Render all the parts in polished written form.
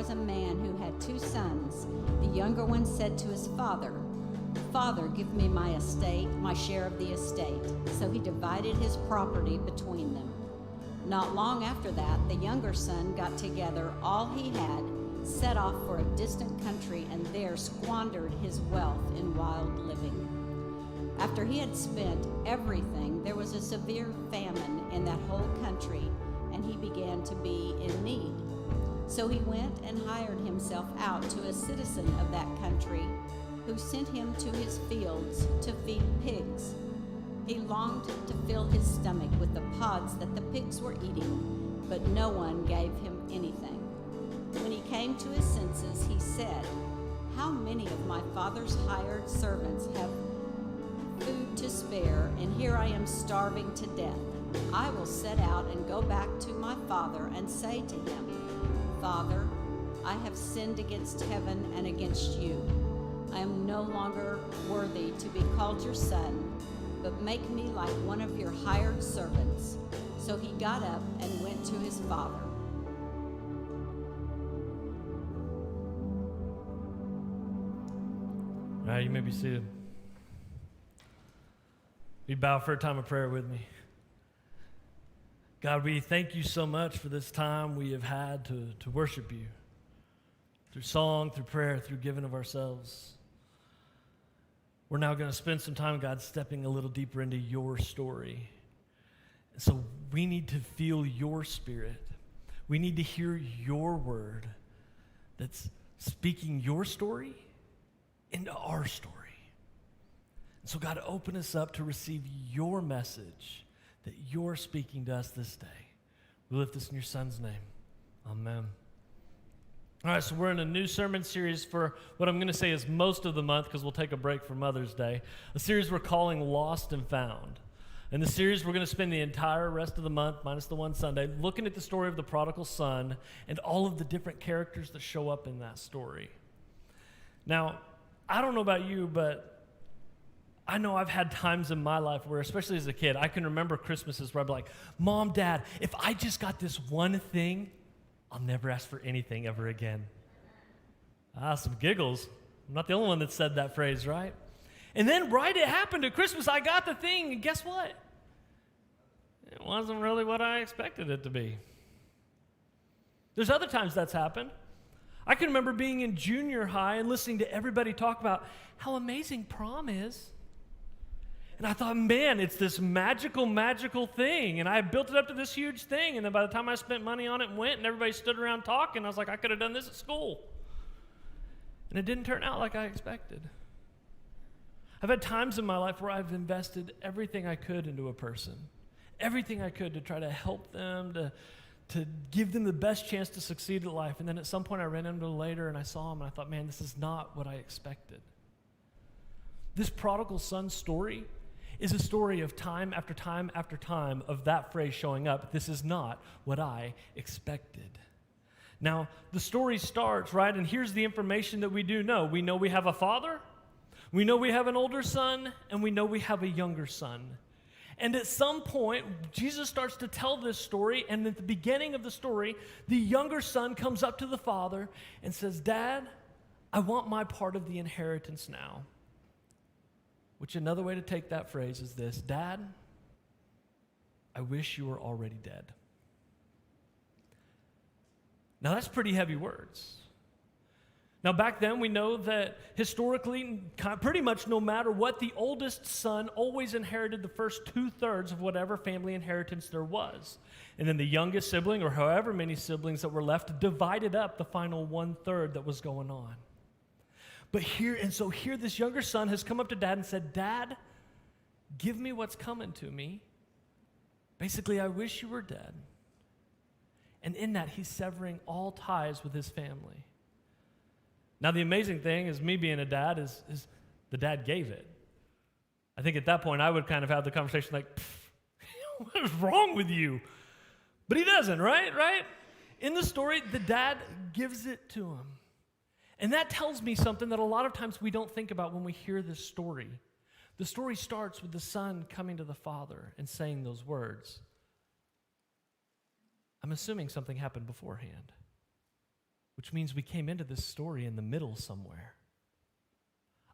was a man who had 2 sons. The younger one said to his father, "Father, give me my estate, my share of the estate." So he divided his property between them. Not long after that, the younger son got together all he had, set off for a distant country, and there squandered his wealth in wild living. After he had spent everything, there was a severe famine in that whole country, and he began to be in need. So he went and hired himself out to a citizen of that country, who sent him to his fields to feed pigs. He longed to fill his stomach with the pods that the pigs were eating, but no one gave him anything. When he came to his senses, he said, "How many of my father's hired servants have food to spare, and here I am starving to death? I will set out and go back to my father and say to him, 'Father, I have sinned against heaven and against you. I am no longer worthy to be called your son, but make me like one of your hired servants.' So he got up and went to his father. All right, you may be seated. You bow for a time of prayer with me. God, we thank you so much for this time we have had to worship you through song, through prayer, through giving of ourselves. We're now going to spend some time, God, stepping a little deeper into your story. So we need to feel your spirit. We need to hear your word that's speaking your story into our story. And so God, open us up to receive your message that you're speaking to us this day. We lift this in your son's name. Amen. All right, so we're in a new sermon series for what I'm going to say is most of the month, because we'll take a break for Mother's Day, a series we're calling Lost and Found. In the series, we're going to spend the entire rest of the month, minus the one Sunday, looking at the story of the prodigal son and all of the different characters that show up in that story. Now, I don't know about you, but I know I've had times in my life where, especially as a kid, I can remember Christmases where I'd be like, "Mom, Dad, if I just got this one thing, I'll never ask for anything ever again." Some giggles. I'm not the only one that said that phrase, right? And then right it happened at Christmas, I got the thing, and guess what? It wasn't really what I expected it to be. There's other times that's happened. I can remember being in junior high and listening to everybody talk about how amazing prom is. And I thought, man, it's this magical, magical thing. And I built it up to this huge thing. And then by the time I spent money on it and went, and everybody stood around talking, I was like, I could have done this at school. And it didn't turn out like I expected. I've had times in my life where I've invested everything I could into a person, everything I could to try to help them, to give them the best chance to succeed in life. And then at some point I ran into them later and I saw them and I thought, man, this is not what I expected. This prodigal son story is a story of time after time after time of that phrase showing up. This is not what I expected. Now, the story starts, right? And here's the information that we do know. We know we have a father, we know we have an older son, and we know we have a younger son. And at some point, Jesus starts to tell this story, and at the beginning of the story, the younger son comes up to the father and says, "Dad, I want my part of the inheritance now." Which another way to take that phrase is this: "Dad, I wish you were already dead." Now that's pretty heavy words. Now back then we know that historically, pretty much no matter what, the oldest son always inherited the first 2/3 of whatever family inheritance there was. And then the youngest sibling, or however many siblings that were left, divided up the final 1/3 that was going on. But here this younger son has come up to dad and said, "Dad, give me what's coming to me. Basically, I wish you were dead." And in that, he's severing all ties with his family. Now, the amazing thing is, me being a dad, is the dad gave it. I think at that point, I would kind of have the conversation like, "What is wrong with you?" But he doesn't, right? In the story, the dad gives it to him. And that tells me something that a lot of times we don't think about when we hear this story. The story starts with the son coming to the father and saying those words. I'm assuming something happened beforehand. which means we came into this story in the middle somewhere.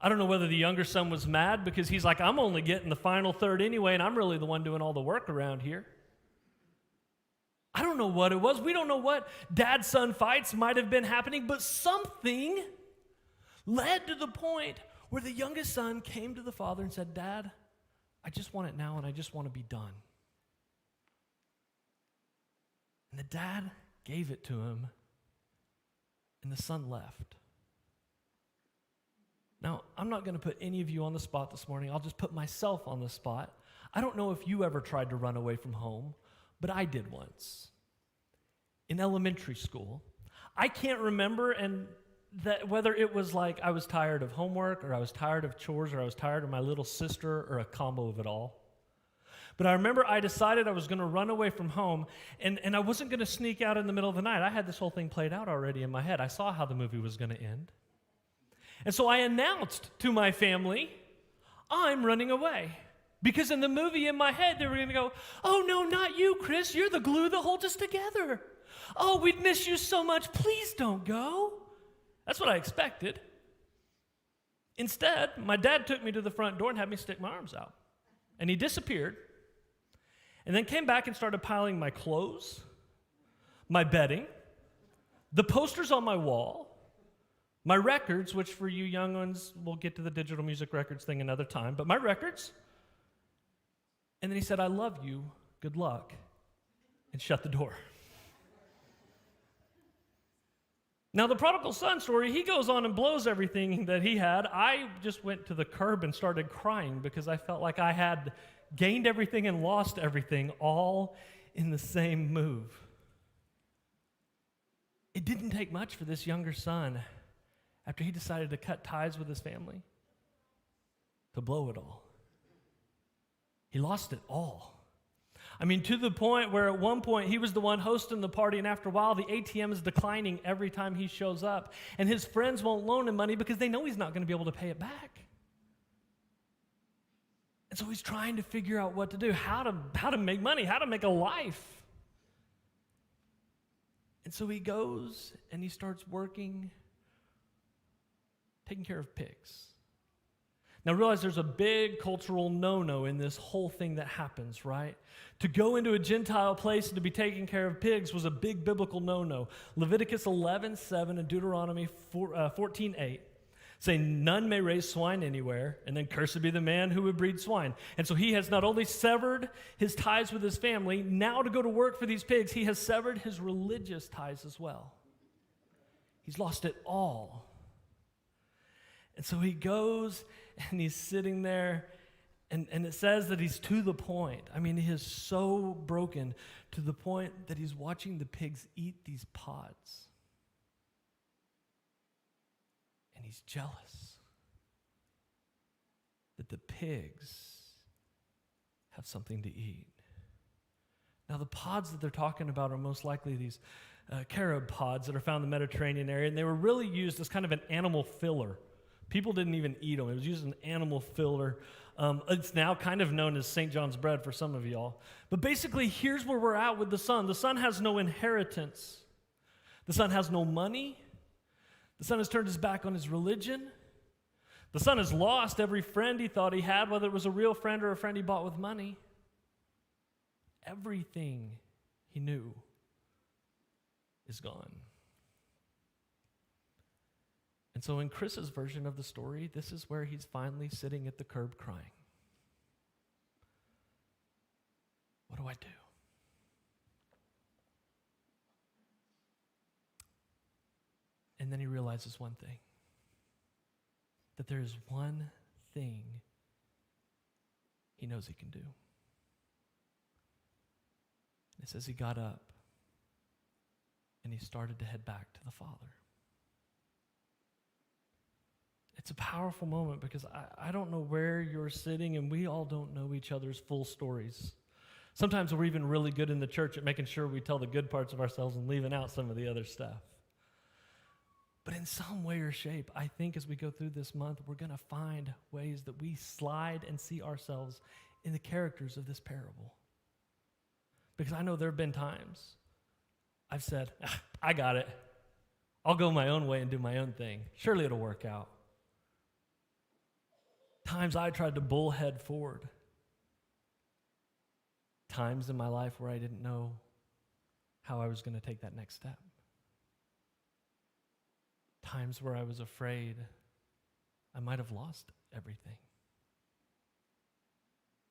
I don't know whether the younger son was mad because he's like, I'm only getting the final third anyway, and I'm really the one doing all the work around here. I don't know what it was. We don't know what dad-son fights might have been happening, but something led to the point where the youngest son came to the father and said, Dad, I just want it now, and I just want to be done. And the dad gave it to him, and the son left. Now, I'm not going to put any of you on the spot this morning. I'll just put myself on the spot. I don't know if you ever tried to run away from home, but I did once. In elementary school, I can't remember whether it was like I was tired of homework or I was tired of chores or I was tired of my little sister or a combo of it all. But I remember I decided I was going to run away from home, and I wasn't going to sneak out in the middle of the night. I had this whole thing played out already in my head. I saw how the movie was going to end. And so I announced to my family, I'm running away. Because in the movie in my head, they were going to go, oh, no, not you, Chris. You're the glue that holds us together. Oh, we'd miss you so much. Please don't go. That's what I expected. Instead, my dad took me to the front door and had me stick my arms out. And he disappeared. And then came back and started piling my clothes, my bedding, the posters on my wall, my records, which for you young ones, we'll get to the digital music records thing another time, but my records. And then he said, I love you, good luck, and shut the door. Now, the prodigal son story, he goes on and blows everything that he had. I just went to the curb and started crying because I felt like I had gained everything and lost everything all in the same move. It didn't take much for this younger son, after he decided to cut ties with his family, to blow it all. He lost it all. I mean, to the point where at one point he was the one hosting the party, and after a while the ATM is declining every time he shows up, and his friends won't loan him money because they know he's not going to be able to pay it back. And so he's trying to figure out what to do, how to make money, how to make a life. And so he goes and he starts working, taking care of pigs. Now realize there's a big cultural no-no in this whole thing that happens, right? To go into a Gentile place and to be taking care of pigs was a big biblical no-no. Leviticus 11:7 and Deuteronomy 14:8 say none may raise swine anywhere, and then cursed be the man who would breed swine. And so he has not only severed his ties with his family, now to go to work for these pigs, he has severed his religious ties as well. He's lost it all. And so he goes and he's sitting there, and it says that he's to the point. I mean, he is so broken to the point that he's watching the pigs eat these pods. And he's jealous that the pigs have something to eat. Now, the pods that they're talking about are most likely these carob pods that are found in the Mediterranean area, and they were really used as kind of an animal filler. People didn't even eat them. It was used as an animal filler. It's now kind of known as St. John's bread for some of y'all. But basically, here's where we're at with the son. The son has no inheritance. The son has no money. The son has turned his back on his religion. The son has lost every friend he thought he had, whether it was a real friend or a friend he bought with money. Everything he knew is gone. And so in Chris's version of the story, this is where he's finally sitting at the curb crying. What do I do? And then he realizes one thing, that there is one thing he knows he can do. It says he got up and he started to head back to the Father. It's a powerful moment because I don't know where you're sitting, and we all don't know each other's full stories. Sometimes we're even really good in the church at making sure we tell the good parts of ourselves and leaving out some of the other stuff. But in some way or shape, I think as we go through this month, we're going to find ways that we slide and see ourselves in the characters of this parable. Because I know there have been times I've said, I got it. I'll go my own way and do my own thing. Surely it'll work out. Times I tried to bullhead forward. Times in my life where I didn't know how I was going to take that next step. Times where I was afraid I might have lost everything.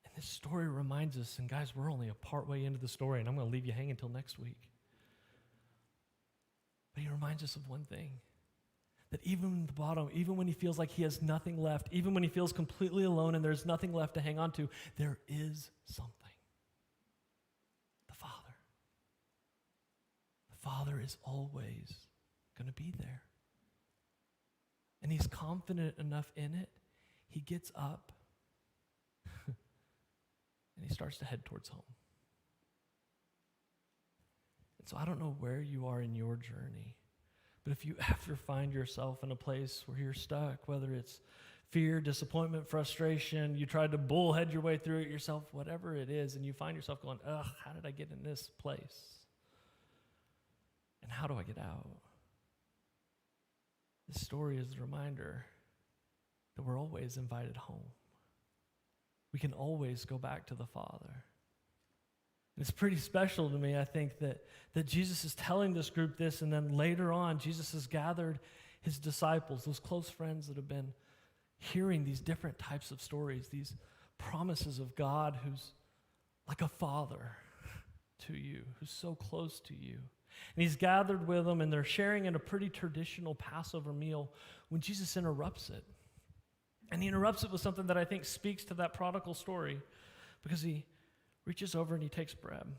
And this story reminds us, and guys, we're only a part way into the story, and I'm going to leave you hanging until next week. But he reminds us of one thing, that even at the bottom, even when he feels like he has nothing left, even when he feels completely alone and there's nothing left to hang on to, there is something. The Father. The Father is always going to be there. And he's confident enough in it, he gets up and he starts to head towards home. And so I don't know where you are in your journey, but if you ever find yourself in a place where you're stuck, whether it's fear, disappointment, frustration, you tried to bullhead your way through it yourself, whatever it is, and you find yourself going, ugh, how did I get in this place? And how do I get out? This story is a reminder that we're always invited home. We can always go back to the Father. And it's pretty special to me, I think, that Jesus is telling this group this, and then later on, Jesus has gathered his disciples, those close friends that have been hearing these different types of stories, these promises of God who's like a father to you, who's so close to you. And he's gathered with them, and they're sharing in a pretty traditional Passover meal when Jesus interrupts it. And he interrupts it with something that I think speaks to that prodigal story, because he reaches over and he takes bread. And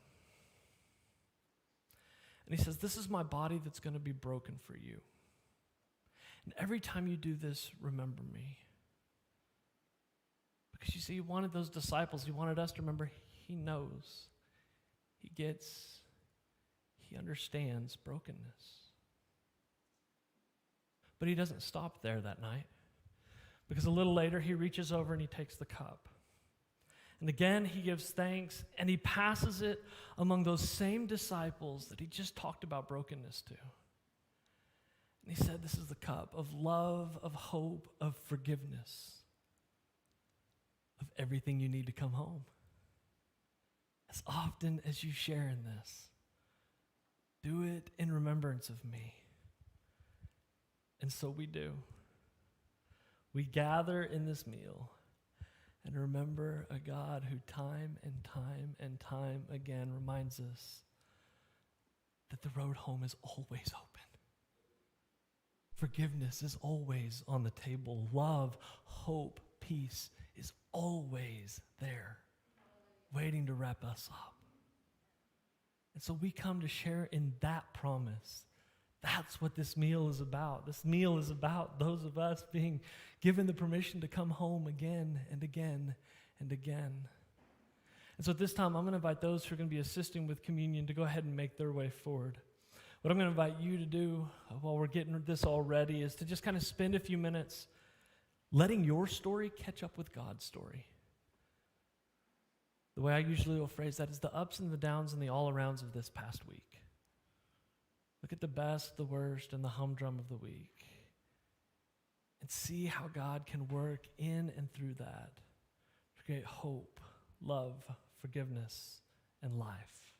he says, this is my body that's going to be broken for you. And every time you do this, remember me. Because you see, he wanted those disciples, he wanted us to remember he knows, he gets, he understands brokenness. But he doesn't stop there that night, because a little later he reaches over and he takes the cup. And again, he gives thanks, and he passes it among those same disciples that he just talked about brokenness to. And he said, this is the cup of love, of hope, of forgiveness, of everything you need to come home. As often as you share in this, do it in remembrance of me. And so we do. We gather in this meal and remember a God who time and time and time again reminds us that the road home is always open. Forgiveness is always on the table. Love, hope, peace is always there, waiting to wrap us up. And so we come to share in that promise. That's what this meal is about. This meal is about those of us being given the permission to come home again and again and again. And so at this time, I'm going to invite those who are going to be assisting with communion to go ahead and make their way forward. What I'm going to invite you to do while we're getting this all ready is to just kind of spend a few minutes letting your story catch up with God's story. The way I usually will phrase that is the ups and the downs and the all-arounds of this past week. Look at the best, the worst, and the humdrum of the week. And see how God can work in and through that to create hope, love, forgiveness, and life.